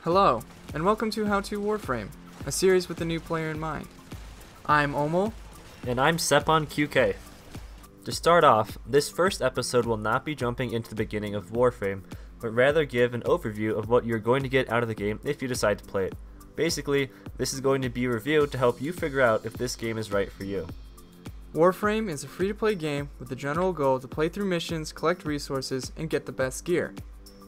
Hello, and welcome to How to Warframe, a series with a new player in mind. I'm Omo. And I'm Sepon QK. To start off, this first episode will not be jumping into the beginning of Warframe, but rather give an overview of what you're going to get out of the game if you decide to play it. Basically, this is going to be a review to help you figure out if this game is right for you. Warframe is a free-to-play game with the general goal to play through missions, collect resources, and get the best gear.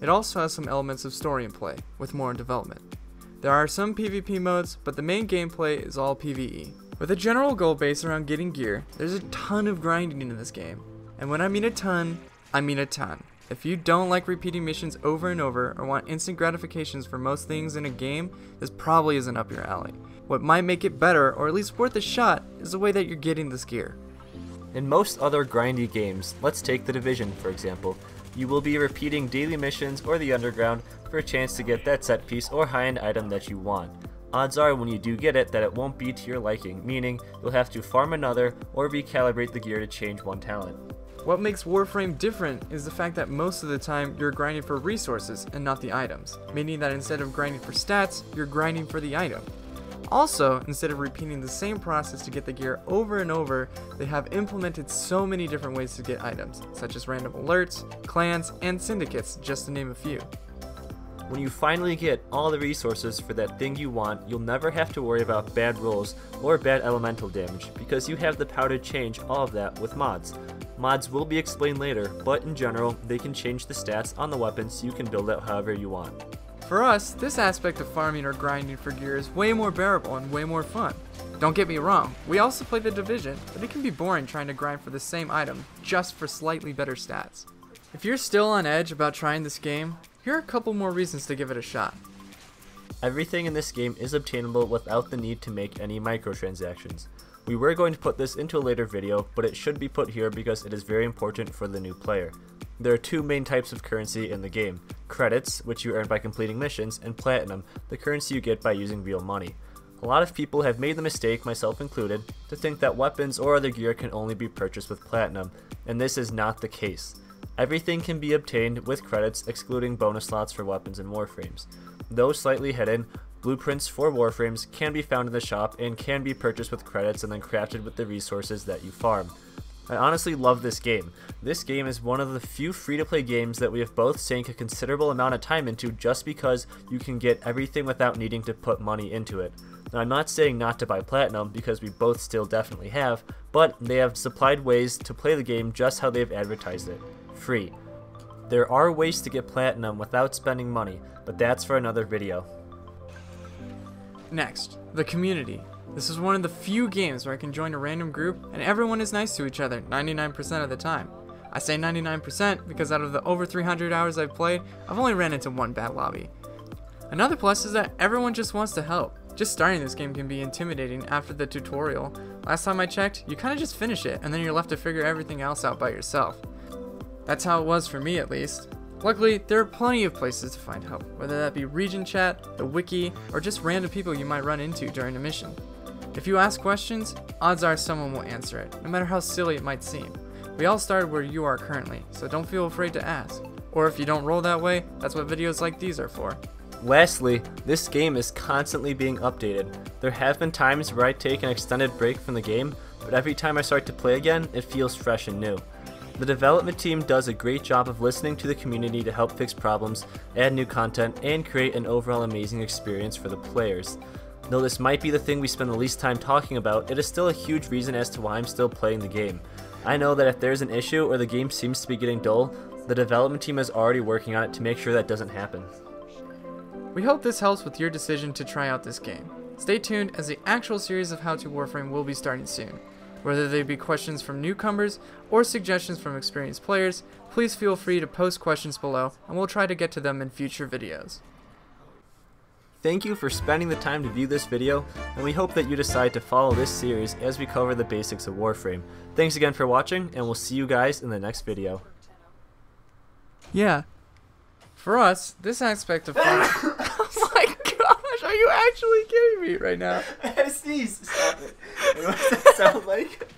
It also has some elements of story in play, with more in development. There are some PvP modes, but the main gameplay is all PvE. With a general goal based around getting gear, there's a ton of grinding in this game. And when I mean a ton, I mean a ton. If you don't like repeating missions over and over, or want instant gratifications for most things in a game, this probably isn't up your alley. What might make it better, or at least worth a shot, is the way that you're getting this gear. In most other grindy games, let's take The Division for example, you will be repeating daily missions or the underground for a chance to get that set piece or high-end item that you want. Odds are when you do get it that it won't be to your liking, meaning you'll have to farm another or recalibrate the gear to change one talent. What makes Warframe different is the fact that most of the time you're grinding for resources and not the items, meaning that instead of grinding for stats, you're grinding for the item. Also, instead of repeating the same process to get the gear over and over, they have implemented so many different ways to get items, such as random alerts, clans, and syndicates, just to name a few. When you finally get all the resources for that thing you want, you'll never have to worry about bad rolls or bad elemental damage, because you have the power to change all of that with mods. Mods will be explained later, but in general, they can change the stats on the weapons so you can build it however you want. For us, this aspect of farming or grinding for gear is way more bearable and way more fun. Don't get me wrong, we also play The Division, but it can be boring trying to grind for the same item, just for slightly better stats. If you're still on edge about trying this game, here are a couple more reasons to give it a shot. Everything in this game is obtainable without the need to make any microtransactions. We were going to put this into a later video, but it should be put here because it is very important for the new player. There are two main types of currency in the game: credits, which you earn by completing missions, and platinum, the currency you get by using real money. A lot of people have made the mistake, myself included, to think that weapons or other gear can only be purchased with platinum, and this is not the case. Everything can be obtained with credits, excluding bonus slots for weapons and warframes. Though slightly hidden, blueprints for warframes can be found in the shop and can be purchased with credits and then crafted with the resources that you farm. I honestly love this game. This game is one of the few free-to-play games that we have both sank a considerable amount of time into just because you can get everything without needing to put money into it. Now, I'm not saying not to buy platinum, because we both still definitely have, but they have supplied ways to play the game just how they've advertised it: free. There are ways to get platinum without spending money, but that's for another video. Next, the community. This is one of the few games where I can join a random group and everyone is nice to each other 99% of the time. I say 99% because out of the over 300 hours I've played, I've only ran into one bad lobby. Another plus is that everyone just wants to help. Just starting this game can be intimidating after the tutorial. Last time I checked, you kinda just finish it and then you're left to figure everything else out by yourself. That's how it was for me, at least. Luckily, there are plenty of places to find help, whether that be region chat, the wiki, or just random people you might run into during a mission. If you ask questions, odds are someone will answer it, no matter how silly it might seem. We all started where you are currently, so don't feel afraid to ask. Or if you don't roll that way, that's what videos like these are for. Lastly, this game is constantly being updated. There have been times where I take an extended break from the game, but every time I start to play again, it feels fresh and new. The development team does a great job of listening to the community to help fix problems, add new content, and create an overall amazing experience for the players. Though this might be the thing we spend the least time talking about, it is still a huge reason as to why I'm still playing the game. I know that if there's an issue or the game seems to be getting dull, the development team is already working on it to make sure that doesn't happen. We hope this helps with your decision to try out this game. Stay tuned, as the actual series of How to Warframe will be starting soon. Whether they be questions from newcomers or suggestions from experienced players, please feel free to post questions below and we'll try to get to them in future videos. Thank you for spending the time to view this video, and we hope that you decide to follow this series as we cover the basics of Warframe. Thanks again for watching, and we'll see you guys in the next video. Yeah. For us, this aspect of fun. Oh my gosh, are you actually kidding me right now? I had to sneeze. Stop it. What does that sound like?